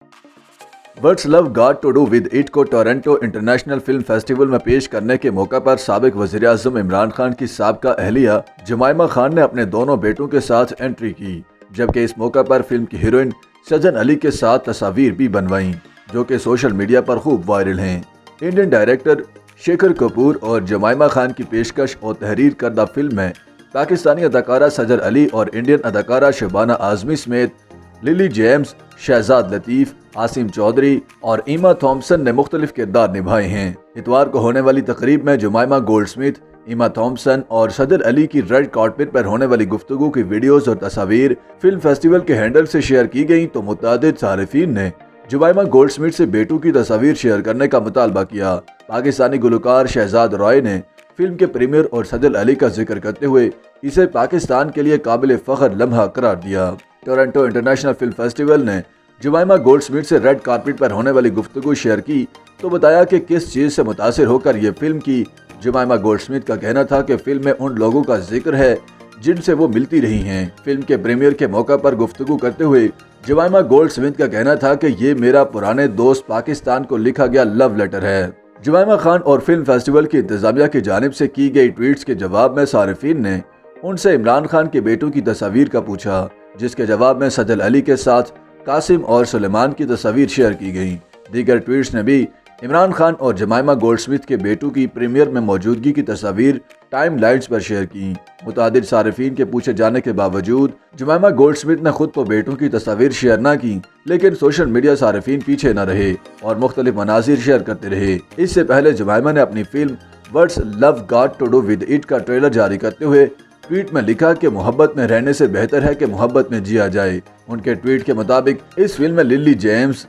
What's love got to do with it को Toronto international film festival में पेश करने के मौके पर साबिक वज़ीर-ए-आज़म इमरान खान की साबका अहलिया जमाइमा खान ने अपने दोनों बेटों के साथ एंट्री की, जबकि इस मौके पर फिल्म की हीरोइन सजन अली के साथ तस्वीर भी बनवाईं, जो कि सोशल मीडिया पर खूब वायरल हैं। इंडियन डायरेक्टर शेखर कपूर और जमाइमा खान की पेशकश और तहरीर करदा फिल्म में पाकिस्तानी अदाकारा सजन अली और इंडियन अदाकारा शबाना आज़मी समेत लिली जेम्स, शहजाद लतीफ़, आसिम चौधरी और ईमा थॉम्सन ने मुख्तलिफ किरदार निभाए हैं। इतवार को होने वाली तकरीब में जमाइमा गोल्डस्मिथ, ईमा थॉम्सन और सदर अली की रेड कार्पेट पर होने वाली गुफ्तगू की वीडियोस और तस्वीर फिल्म फेस्टिवल के हैंडल से शेयर की गई, तो मुतादिद सारिफीन ने जमाइमा गोल्डस्मिथ से बेटों की तस्वीर शेयर करने का मुतालबा किया। पाकिस्तानी गुलकार शहजाद रॉय ने फिल्म के प्रीमियर और सदर अली का जिक्र करते हुए इसे पाकिस्तान के लिए काबिल फ़ख्र लम्हा करार दिया। टोरंटो इंटरनेशनल फिल्म फेस्टिवल ने जमाइमा गोल्डस्मिथ से रेड कार्पेट पर होने वाली गुफ्तगू शेयर की, तो बताया कि किस चीज़ से मुतासिर होकर ये फिल्म की। जमाइमा गोल्डस्मिथ का कहना था कि फिल्म में उन लोगों का जिक्र है जिनसे वो मिलती रही हैं। फिल्म के प्रीमियर के मौका पर गुफ्तगू करते हुए जमाइमा गोल्डस्मिथ का कहना था कि ये मेरा पुराने दोस्त पाकिस्तान को लिखा गया लव लेटर है। जमाइमा खान और फिल्म फेस्टिवल की इंतजामिया की जानिब से की गई ट्वीट्स के जवाब में सारिफीन ने उनसे इमरान खान के बेटों की तस्वीर का पूछा, जिसके जवाब में सदर अली के साथ कासिम और सुलेमान की तस्वीर शेयर की गई। दीगर ट्वीट्स ने भी इमरान खान और जमाइमा गोल्डस्मिथ के बेटों की प्रीमियर में मौजूदगी की तस्वीर टाइम लाइन्स पर शेयर की। मुतादिद सारिफीन के पूछे जाने के बावजूद जमाइमा गोल्डस्मिथ ने खुद तो बेटों की तस्वीर शेयर न की, लेकिन सोशल मीडिया सारिफीन पीछे न रहे और मुख्तलिफ मनाजिर शेयर करते रहे। इससे पहले जमाइमा ने अपनी film what's love got to do with it का ट्रेलर जारी करते हुए ट्वीट में लिखा कि मोहब्बत में रहने से बेहतर है कि मोहब्बत में जिया जाए। उनके ट्वीट के मुताबिक इस फिल्म में लिली जेम्स,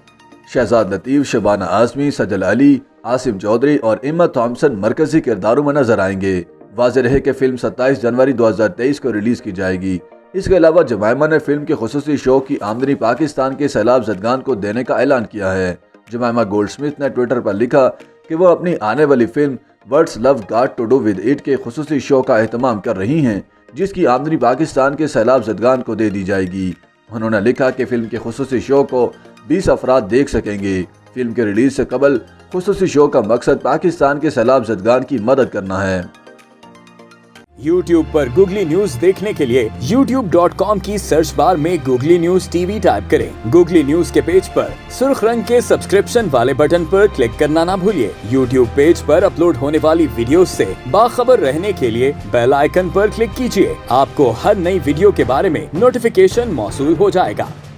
शहजाद लतीफ़, शबाना आज़मी, सजल अली, आसिम चौधरी और ईमा थॉम्सन मरकजी किरदारों में नजर आएंगे। वाज़ेह रहे कि फिल्म 27 जनवरी 2023 को रिलीज की जाएगी। इसके अलावा जमाइमा ने फिल्म के खुसूसी शो की आमदनी पाकिस्तान के सैलाब ज़दगान को देने का ऐलान किया है। जमाइमा गोल्डस्मिथ ने ट्विटर पर लिखा कि वो अपनी आने वाली film what's love got to do with it के खुसूसी शो का एहतमाम कर रही हैं, जिसकी आमदनी पाकिस्तान के सैलाब ज़दगान को दे दी जाएगी। उन्होंने लिखा कि फिल्म के खुसूसी शो को 20 अफराद देख सकेंगे। फिल्म के रिलीज से कबल खुसूसी शो का मकसद पाकिस्तान के सैलाब ज़दगान की मदद करना है। YouTube पर गूगली न्यूज देखने के लिए youtube.com की सर्च बार में गूगली न्यूज टीवी टाइप करें। गूगली न्यूज के पेज पर सुर्ख रंग के सब्सक्रिप्शन वाले बटन पर क्लिक करना ना भूलिए। YouTube पेज पर अपलोड होने वाली वीडियोस से बाखबर रहने के लिए बेल आइकन पर क्लिक कीजिए। आपको हर नई वीडियो के बारे में नोटिफिकेशन मौसूल हो जाएगा।